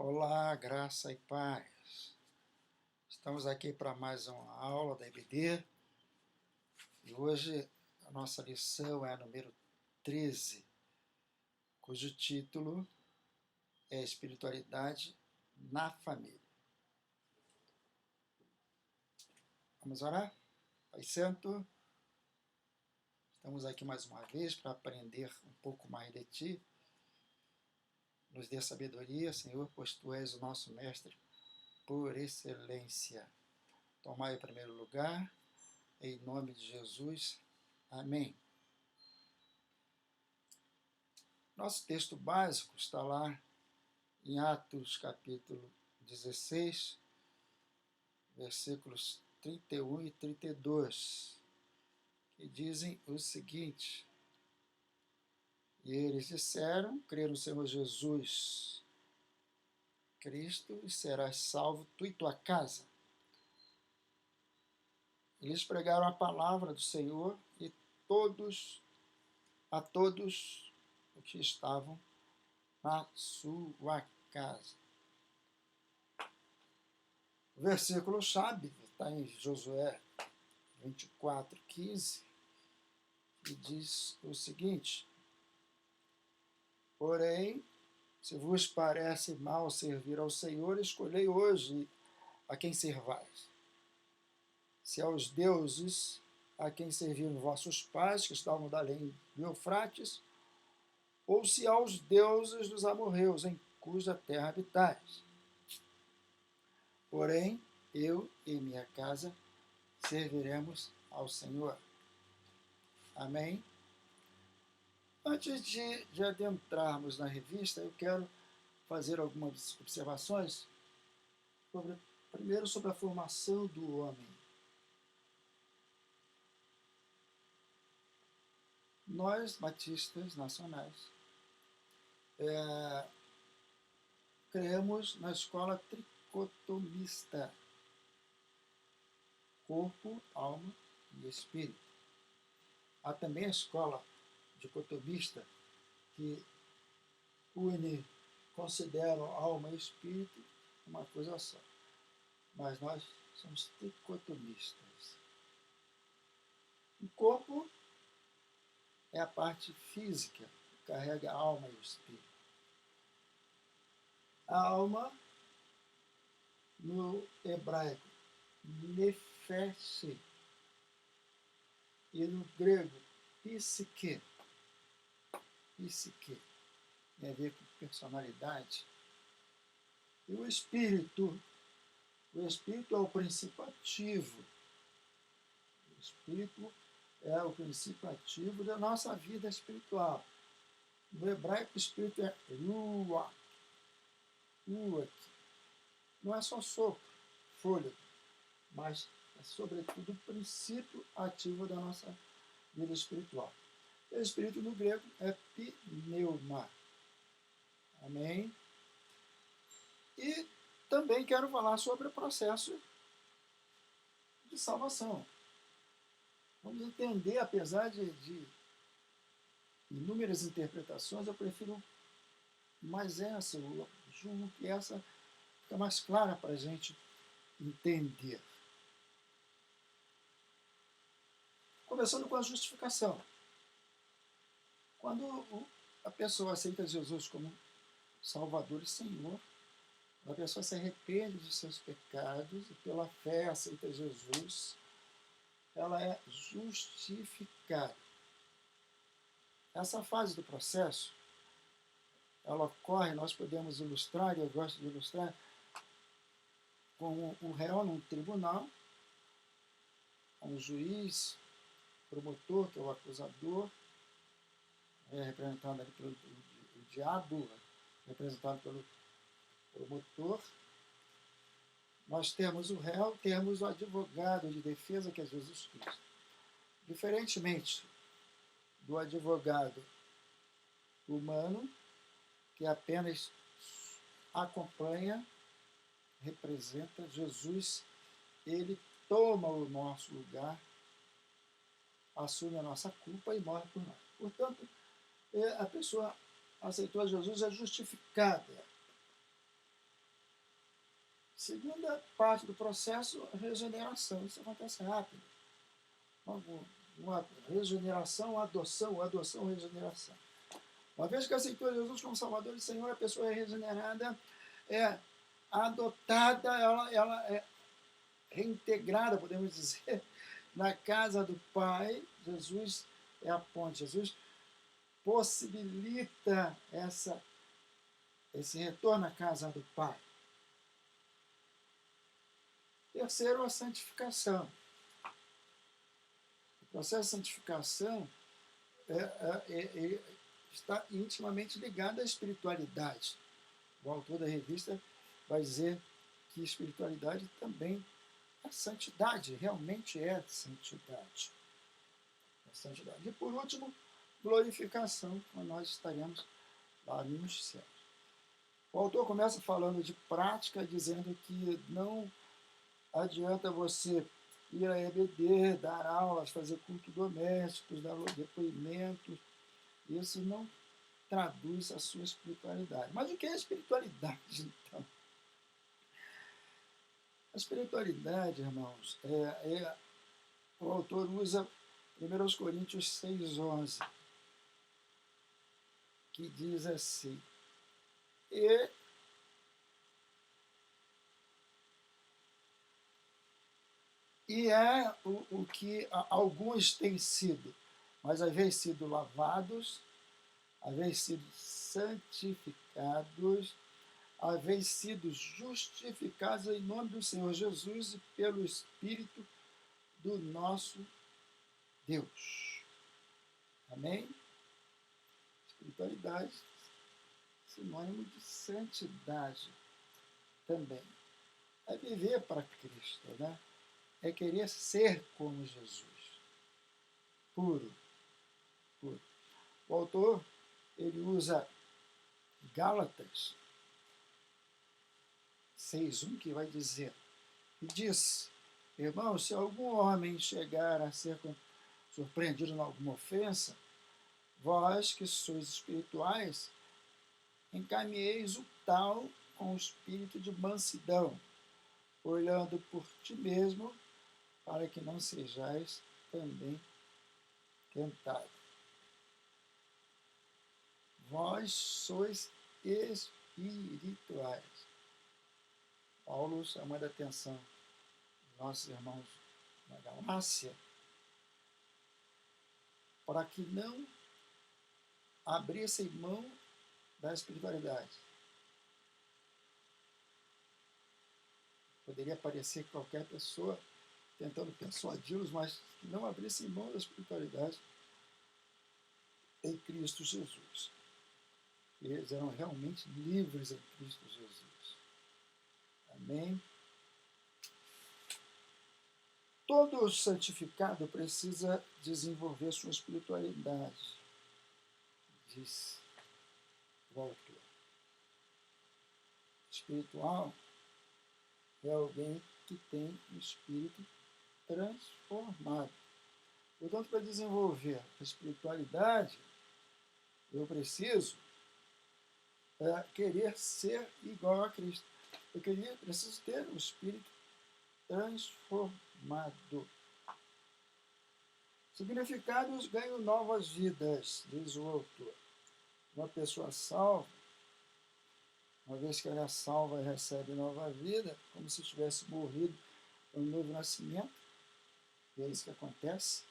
Olá, graça e paz. Estamos aqui para mais uma aula da EBD e hoje a nossa lição é a número 13, cujo título é Espiritualidade na Família. Vamos orar? Pai Santo, estamos aqui mais uma vez para aprender um pouco mais de Ti. Nos dê sabedoria, Senhor, pois Tu és o nosso mestre por excelência. Tomai o primeiro lugar, em nome de Jesus. Amém. Nosso texto básico está lá em Atos capítulo 16, versículos 31 e 32, que dizem o seguinte: E eles disseram, crê no Senhor Jesus Cristo e serás salvo tu e tua casa. Eles pregaram a palavra do Senhor e a todos os que estavam na sua casa. O versículo-chave está em Josué 24:15, e diz o seguinte: Porém, se vos parece mal servir ao Senhor, escolhei hoje a quem servais. Se aos deuses a quem serviram vossos pais, que estavam da além do Eufrates, ou se aos deuses dos amorreus, em cuja terra habitais. Porém, eu e minha casa serviremos ao Senhor. Amém? Antes de adentrarmos na revista, eu quero fazer algumas observações, primeiro sobre a formação do homem. Nós, batistas nacionais, cremos na escola tricotomista, corpo, alma e espírito. Há também a escola dicotomista, que consideram alma e espírito uma coisa só. Mas nós somos tricotomistas. O corpo é a parte física, que carrega a alma e o espírito. A alma, no hebraico, nefesh, e no grego, psique. Psique tem a ver com personalidade. E o espírito é o princípio ativo. O espírito é o princípio ativo da nossa vida espiritual. No hebraico, o espírito é ruach. Não é só sopro, fôlego, mas é, sobretudo, o princípio ativo da nossa vida espiritual. O espírito no grego é pneuma. Amém? E também quero falar sobre o processo de salvação. Vamos entender, apesar de inúmeras interpretações, eu prefiro mais essa, eu julgo que essa fica mais clara para a gente entender. Começando com a justificação. Quando a pessoa aceita Jesus como Salvador e Senhor, a pessoa se arrepende dos seus pecados e pela fé aceita Jesus, ela é justificada. Essa fase do processo, ela ocorre, nós podemos ilustrar, e eu gosto de ilustrar, com o réu num tribunal, um juiz, promotor, que é o acusador, representado ali pelo o diabo, representado pelo promotor. Nós temos o réu, temos o advogado de defesa, que é Jesus Cristo. Diferentemente do advogado humano, que apenas acompanha, representa, Jesus, ele toma o nosso lugar, assume a nossa culpa e morre por nós. Portanto, a pessoa aceitou a Jesus, é justificada. Segunda parte do processo, regeneração. Isso acontece rápido. Uma regeneração, adoção, adoção, regeneração. Uma vez que aceitou Jesus como Salvador e Senhor, a pessoa é regenerada, é adotada, ela é reintegrada, podemos dizer, na casa do Pai. Jesus é a ponte. Jesus possibilita esse retorno à casa do Pai. Terceiro, a santificação. O processo de santificação está intimamente ligado à espiritualidade. O autor da revista vai dizer que espiritualidade também é santidade, realmente é santidade. É santidade. E por último, glorificação, quando nós estaremos lá nos céus. O autor começa falando de prática, dizendo que não adianta você ir a EBD, dar aulas, fazer culto doméstico, dar depoimentos. Isso não traduz a sua espiritualidade. Mas o que é espiritualidade, então? A espiritualidade, irmãos, o autor usa 1 Coríntios 6,11, que diz assim: E é o que alguns têm sido, mas haveis sido lavados, haveis sido santificados, haveis sido justificados em nome do Senhor Jesus e pelo Espírito do nosso Deus. Amém? Espiritualidade, sinônimo de santidade também. É viver para Cristo, né? É querer ser como Jesus. Puro. Puro. O autor, ele usa Gálatas 6:1, que vai dizer, e diz: irmãos, se algum homem chegar a ser surpreendido em alguma ofensa, vós que sois espirituais, encaminheis o tal com o espírito de mansidão, olhando por ti mesmo, para que não sejais também tentados. Vós sois espirituais. Paulo chama a atenção dos nossos irmãos na Galácia para que não abrissem mão da espiritualidade. Poderia parecer que qualquer pessoa tentando persuadi-los, mas que não abrissem mão da espiritualidade em Cristo Jesus. Eles eram realmente livres em Cristo Jesus. Amém? Todo santificado precisa desenvolver sua espiritualidade, diz o autor. Espiritual é alguém que tem um espírito transformado. Portanto, para desenvolver a espiritualidade, eu preciso querer ser igual a Cristo. Eu preciso ter um espírito transformado. Significados ganham novas vidas, diz o autor. Uma pessoa salva, uma vez que ela é salva e recebe nova vida, como se tivesse morrido um novo nascimento. E é isso que acontece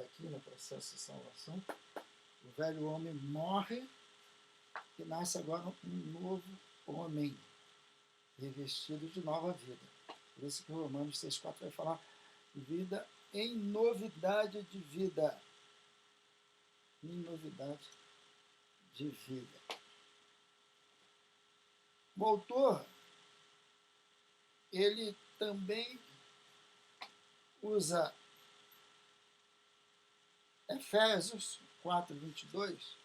aqui no processo de salvação. O velho homem morre e nasce agora um novo homem, revestido de nova vida. Por isso que o Romanos 6,4 vai falar vida em novidade de vida. Em novidade de vida. O autor, ele também usa Efésios 4:22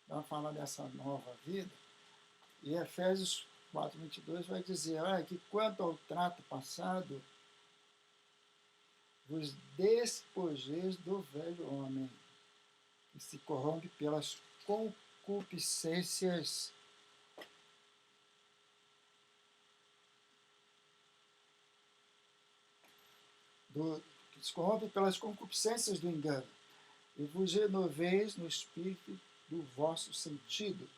para falar dessa nova vida. E Efésios 4:22 vai dizer que quanto ao trato passado, vos despojeis do velho homem, que se corrompe pelas concupiscências que se corrompe pelas concupiscências do engano, e vos renoveis no espírito do vosso sentido,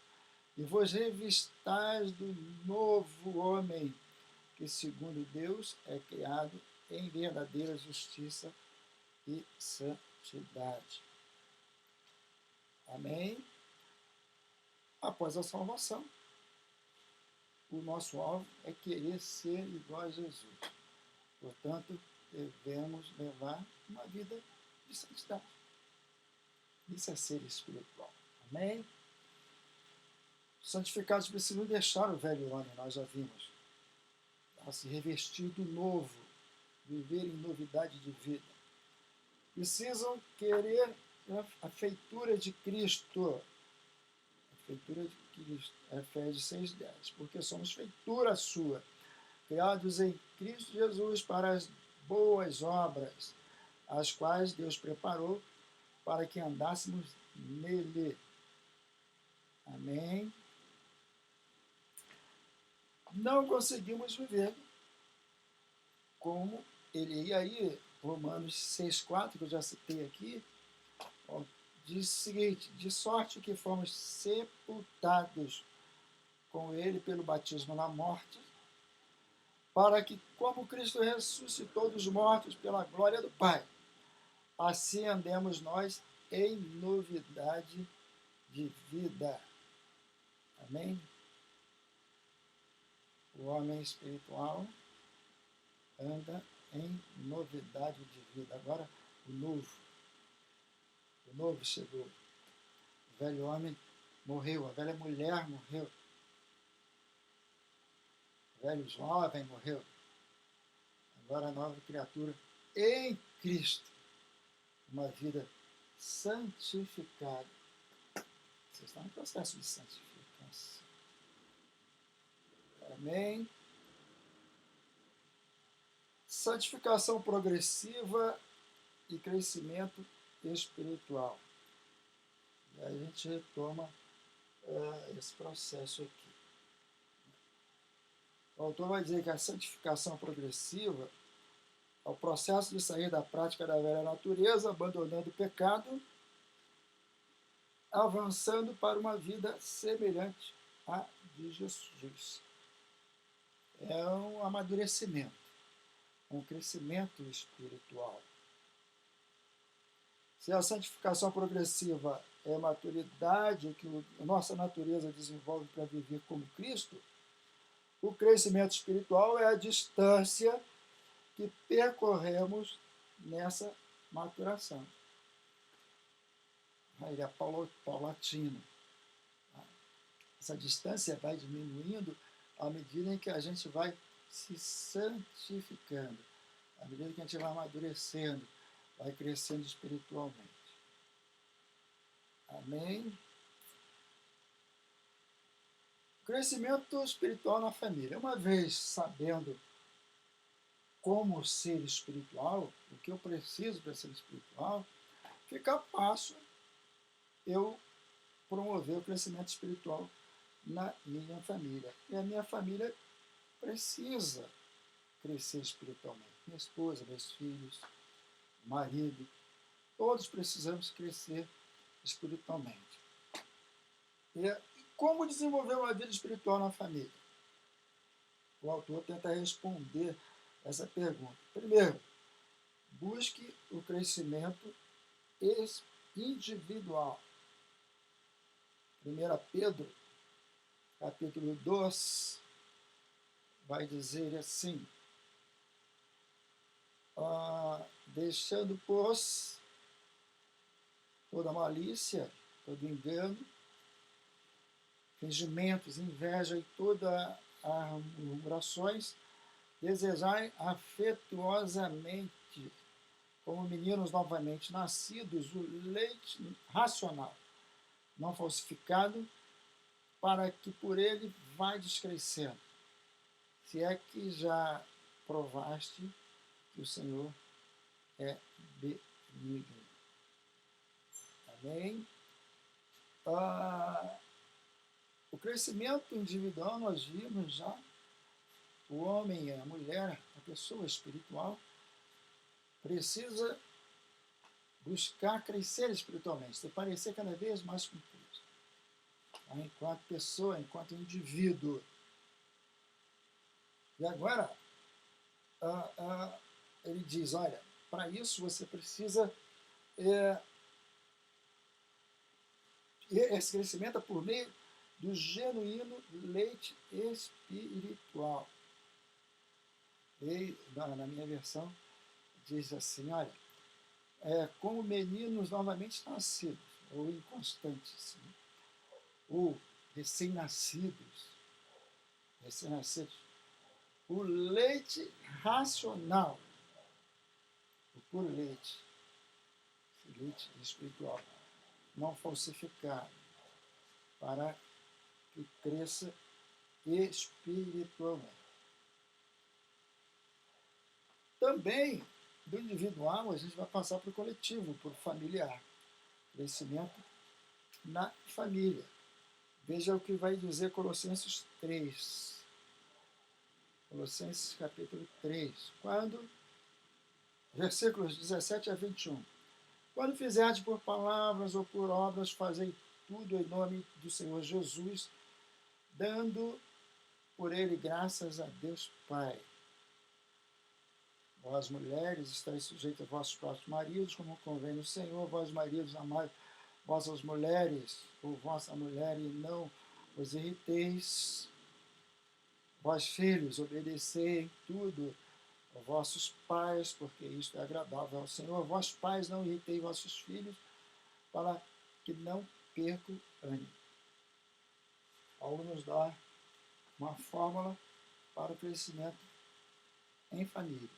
e vos revistais do novo homem, que segundo Deus é criado em verdadeira justiça e santidade. Amém? Após a salvação, o nosso alvo é querer ser igual a Jesus. Portanto, devemos levar uma vida de santidade. Isso é ser espiritual. Amém? Os santificados precisam deixar o velho homem, nós já vimos, a se revestir do novo, viver em novidade de vida. Precisam querer a feitura de Cristo. A feitura de Cristo, Efésios 6,10. Porque somos feitura sua, criados em Cristo Jesus para as boas obras, as quais Deus preparou para que andássemos nele. Amém? Não conseguimos viver como ele. E aí, Romanos 6,4, que eu já citei aqui, diz o seguinte: de sorte que fomos sepultados com ele pelo batismo na morte, para que, como Cristo ressuscitou dos mortos pela glória do Pai, assim andemos nós em novidade de vida. Amém? O homem espiritual anda em novidade de vida. Agora, o novo chegou. O velho homem morreu, a velha mulher morreu, o velho jovem morreu. Agora a nova criatura em Cristo. Uma vida santificada. Você está no processo de santificação. Amém? Santificação progressiva e crescimento espiritual. E aí a gente retoma esse processo aqui. O autor vai dizer que a santificação progressiva é o processo de sair da prática da velha natureza, abandonando o pecado, avançando para uma vida semelhante à de Jesus. É um amadurecimento, um crescimento espiritual. Se a santificação progressiva é a maturidade que a nossa natureza desenvolve para viver como Cristo, o crescimento espiritual é a distância que percorremos nessa maturação. Ele é paulatino. Essa distância vai diminuindo à medida em que a gente vai se santificando, à medida que a gente vai amadurecendo, vai crescendo espiritualmente. Amém? Crescimento espiritual na família. Uma vez sabendo como ser espiritual, o que eu preciso para ser espiritual, fica fácil eu promover o crescimento espiritual na minha família. E a minha família precisa crescer espiritualmente. Minha esposa, meus filhos, marido, todos precisamos crescer espiritualmente. E como desenvolver uma vida espiritual na família? O autor tenta responder essa pergunta. Primeiro, busque o crescimento individual. 1 Pedro, capítulo 2, vai dizer assim: deixando, pois, toda malícia, todo engano, fingimentos, inveja e toda murmurações, desejai afetuosamente, como meninos novamente nascidos, o leite racional, não falsificado, para que por ele vades crescendo, se é que já provaste que o Senhor é benigno. Amém? O crescimento individual, nós vimos já, o homem, a mulher, a pessoa espiritual, precisa buscar crescer espiritualmente, se parecer cada vez mais com Cristo, enquanto pessoa, enquanto indivíduo. E agora, ele diz, olha, para isso você precisa... esse crescimento é por meio do genuíno leite espiritual. E, na minha versão, diz assim, olha, como meninos novamente nascidos, ou inconstantes, ou recém-nascidos, o leite racional, o puro leite espiritual, não falsificado, para que cresça espiritualmente. Também, do individual, a gente vai passar para o coletivo, para o familiar. Crescimento na família. Veja o que vai dizer Colossenses 3. Colossenses capítulo 3. Versículos 17 a 21. Quando fizerdes por palavras ou por obras, fazei tudo em nome do Senhor Jesus, dando por ele graças a Deus Pai. Vós, mulheres, estáis sujeitos a vossos próprios maridos, como convém no Senhor. Vós, maridos, amai vossas mulheres, ou vossa mulher, e não os irriteis. Vós, filhos, obedecei em tudo aos vossos pais, porque isto é agradável ao Senhor. Vós, pais, não irritei vossos filhos, para que não percam ânimo. Paulo nos dá uma fórmula para o crescimento em família,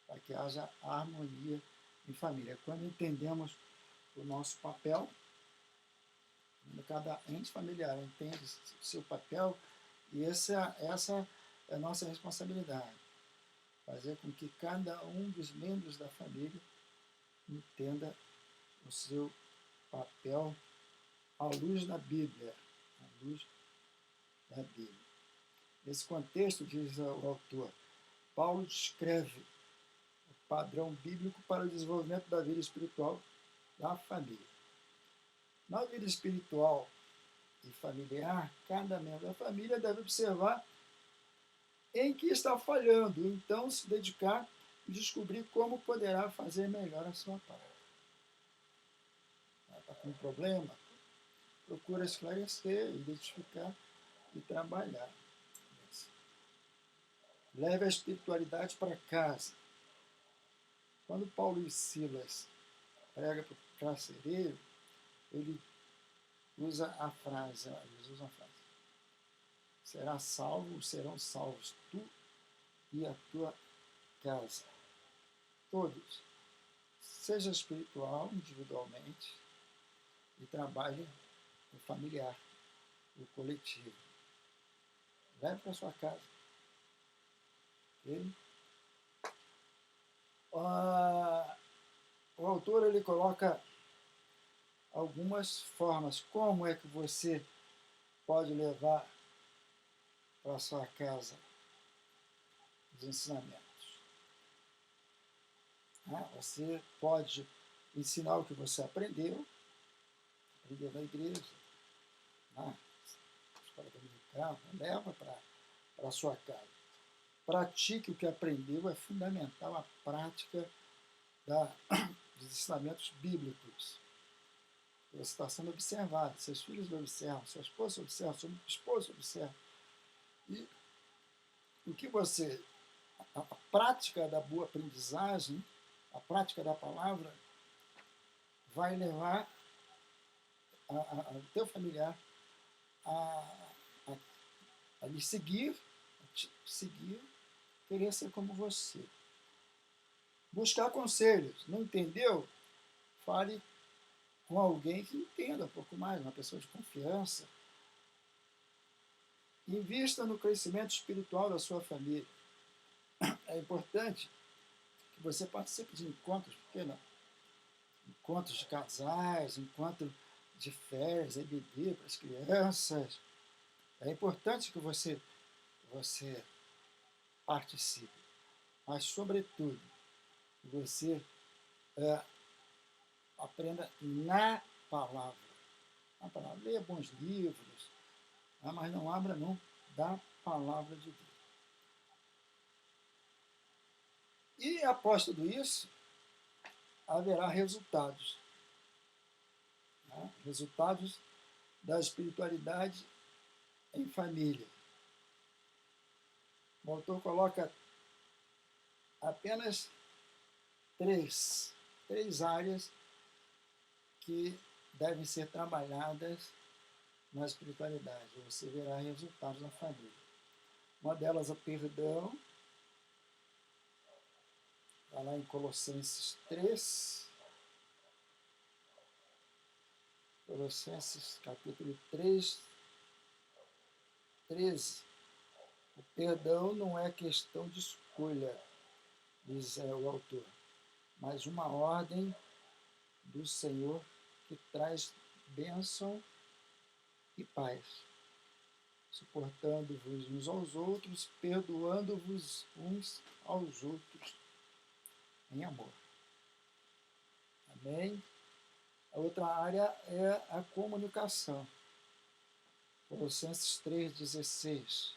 para que haja harmonia em família. Quando entendemos o nosso papel, cada ente familiar entende o seu papel, e essa é a nossa responsabilidade, fazer com que cada um dos membros da família entenda o seu papel à luz da Bíblia. À luz da Bíblia. Nesse contexto, diz o autor, Paulo descreve o padrão bíblico para o desenvolvimento da vida espiritual da família. Na vida espiritual e familiar, cada membro da família deve observar em que está falhando, então se dedicar e descobrir como poderá fazer melhor a sua parte. Está com um problema? Procura esclarecer, identificar e trabalhar. Leve a espiritualidade para casa. Quando Paulo e Silas pregam para o carcereiro, ele usa a frase, será salvo, serão salvos tu e a tua casa. Todos. Seja espiritual, individualmente, e trabalhe no familiar, no coletivo. Leve para sua casa. Okay? O autor ele coloca algumas formas. Como é que você pode levar para a sua casa os ensinamentos? Você pode ensinar o que você aprendeu na igreja, na escola dominical, leva para a sua casa. Pratique o que aprendeu, é fundamental a prática dos ensinamentos bíblicos. Você está sendo observado, seus filhos observam, sua esposa observa, seu esposo observa. E o que a prática da boa aprendizagem, a prática da palavra, vai levar o teu familiar a lhe seguir, querer ser como você. Buscar conselhos. Não entendeu? Fale com alguém que entenda um pouco mais, uma pessoa de confiança. Invista no crescimento espiritual da sua família. É importante que você participe de encontros, por que não? Encontros de casais, encontros de férias, EBD para as crianças. É importante que você participe. Mas, sobretudo, que você aprenda na palavra. Na palavra. Leia bons livros, mas não abra mão da palavra de Deus. E após tudo isso, haverá resultados. Né? Resultados da espiritualidade em família. O autor coloca apenas três áreas que devem ser trabalhadas na espiritualidade. Você verá resultados na família. Uma delas é o perdão. Está lá em Colossenses 3. Colossenses capítulo 3, 13. O perdão não é questão de escolha, diz o autor, mas uma ordem do Senhor que traz bênção e paz, suportando-vos uns aos outros, perdoando-vos uns aos outros em amor. Amém? A outra área é a comunicação. Colossenses 3,16.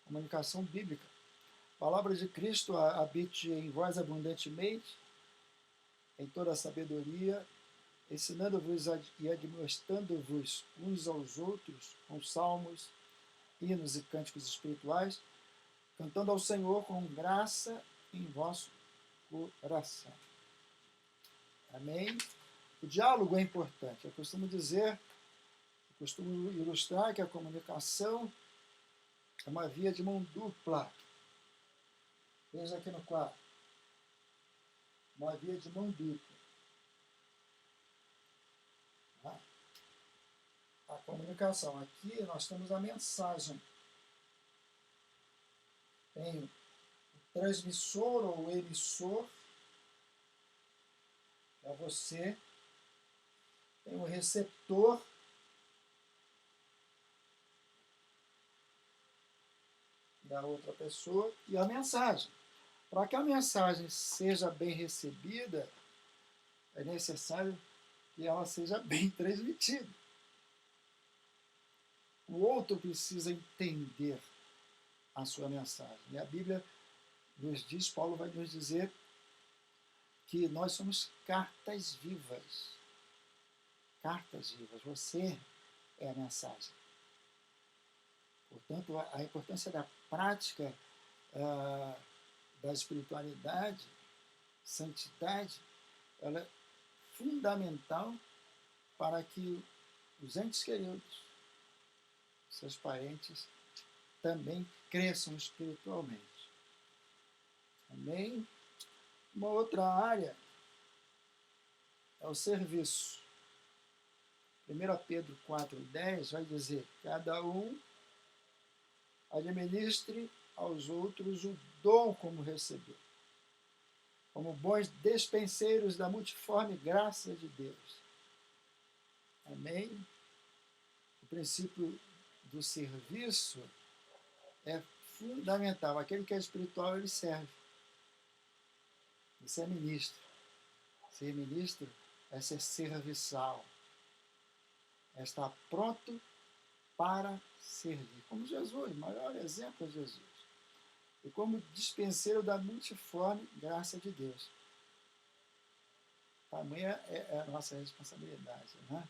Comunicação bíblica. A palavra de Cristo habite em vós abundantemente, em toda a sabedoria, ensinando-vos e admoestando-vos uns aos outros com salmos, hinos e cânticos espirituais, cantando ao Senhor com graça em vosso coração. Amém? O diálogo é importante. Eu costumo ilustrar que a comunicação é uma via de mão dupla. Veja aqui no quadro. Uma via de mão dupla. A comunicação. Aqui nós temos a mensagem. Tem o transmissor ou o emissor, que é você. Tem o receptor, da outra pessoa, e a mensagem. Para que a mensagem seja bem recebida, é necessário que ela seja bem transmitida. O outro precisa entender a sua mensagem. E a Bíblia nos diz, Paulo vai nos dizer, que nós somos cartas vivas. Cartas vivas. Você é a mensagem. Portanto, a importância da prática da espiritualidade, santidade, ela é fundamental para que os entes queridos, seus parentes, também cresçam espiritualmente. Amém? Uma outra área é o serviço. 1 Pedro 4,10 vai dizer: cada um administre aos outros o dom como recebeu, como bons despenseiros da multiforme graça de Deus. Amém? O princípio do serviço é fundamental. Aquele que é espiritual, ele serve. Você é ministro. Ser ministro é ser serviçal. É estar pronto para servir. Como Jesus, o maior exemplo é Jesus. E como dispenseiro da multiforme graça de Deus. Tamanha é a nossa responsabilidade. Né?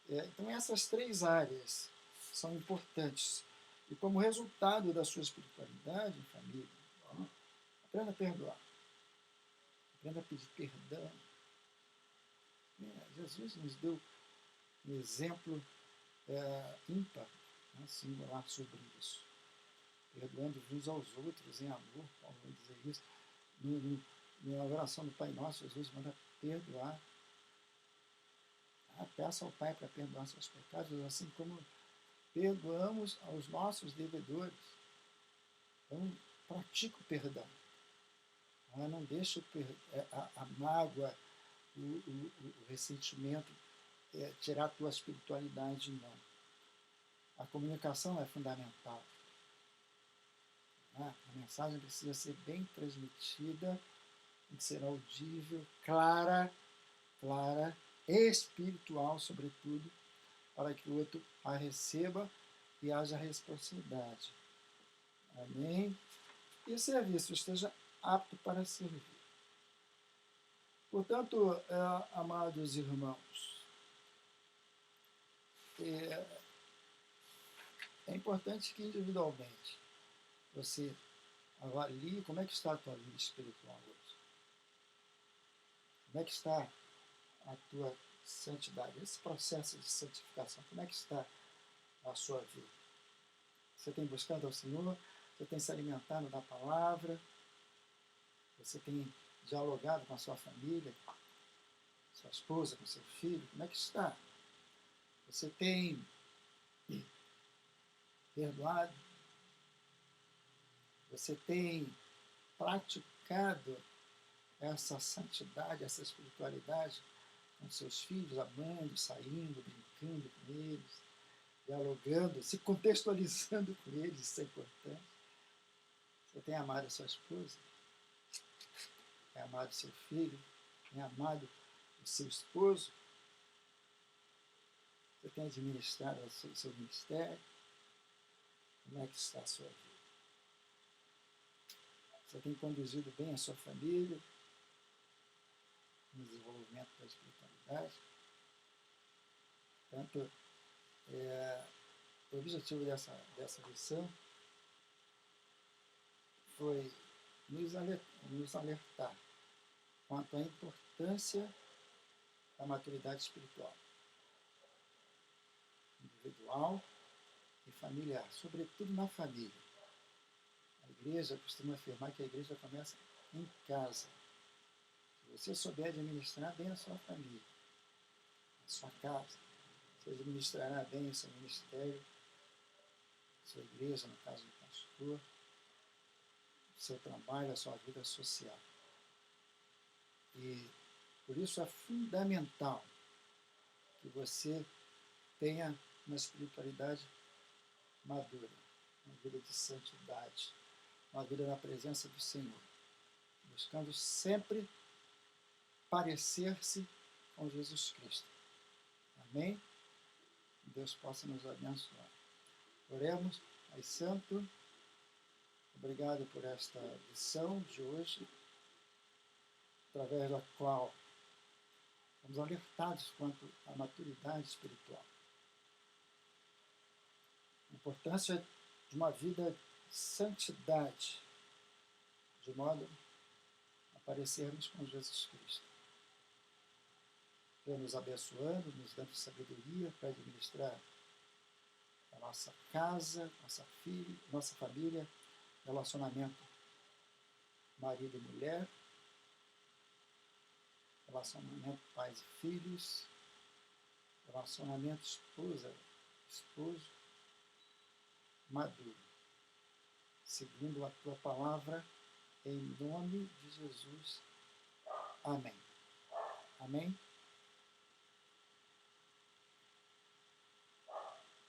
Então, essas três áreas são importantes. E como resultado da sua espiritualidade em família, aprenda a perdoar. Aprenda a pedir perdão. Jesus nos deu um exemplo ímpar, singular sobre isso. Perdoando uns aos outros em amor, Paulo vai dizer isso. Na oração do Pai Nosso, Jesus manda perdoar. Peça ao Pai para perdoar seus pecados, assim como perdoamos aos nossos devedores. Então, pratique o perdão. Não deixe a mágoa, o ressentimento tirar a tua espiritualidade, não. A comunicação é fundamental. A mensagem precisa ser bem transmitida tem que ser audível, clara, espiritual, sobretudo, para que o outro a receba e haja reciprocidade. Amém? E serviço, esteja apto para servir. Portanto, amados irmãos, é importante que individualmente você avalie como é que está a tua vida espiritual hoje. Como é que está a tua santidade, esse processo de santificação, como é que está a sua vida? Você tem buscado ao Senhor? Você tem se alimentado da palavra? Você tem dialogado com a sua família, sua esposa, com seu filho? Como é que está? Você tem perdoado? Você tem praticado essa santidade, essa espiritualidade com seus filhos, amando, saindo, brincando com eles, dialogando, se contextualizando com eles, isso é importante. Você tem amado a sua esposa? Tem amado seu filho? Tem amado o seu esposo? Você tem administrado o seu ministério? Como é que está a sua vida? Você tem conduzido bem a sua família no desenvolvimento da espiritualidade? Portanto, o objetivo dessa lição foi nos alertar quanto à importância da maturidade espiritual, individual e familiar, sobretudo na família. A igreja costuma afirmar que a igreja começa em casa. Se você souber administrar bem a sua família, a sua casa, você administrará bem o seu ministério, a sua igreja, no caso do pastor, o seu trabalho, a sua vida social. E por isso é fundamental que você tenha uma espiritualidade madura, uma vida de santidade, uma vida na presença do Senhor, buscando sempre parecer-se com Jesus Cristo. Amém? Que Deus possa nos abençoar. Oremos. Pai Santo, obrigado por esta lição de hoje, através da qual fomos alertados quanto à maturidade espiritual. A importância de uma vida de santidade, de modo a parecermos com Jesus Cristo. Deus nos abençoando, nos dando sabedoria para administrar a nossa casa, nossa família, relacionamento marido e mulher, relacionamento pais e filhos, relacionamento esposo, maduro, segundo a tua palavra, em nome de Jesus. Amém. Amém.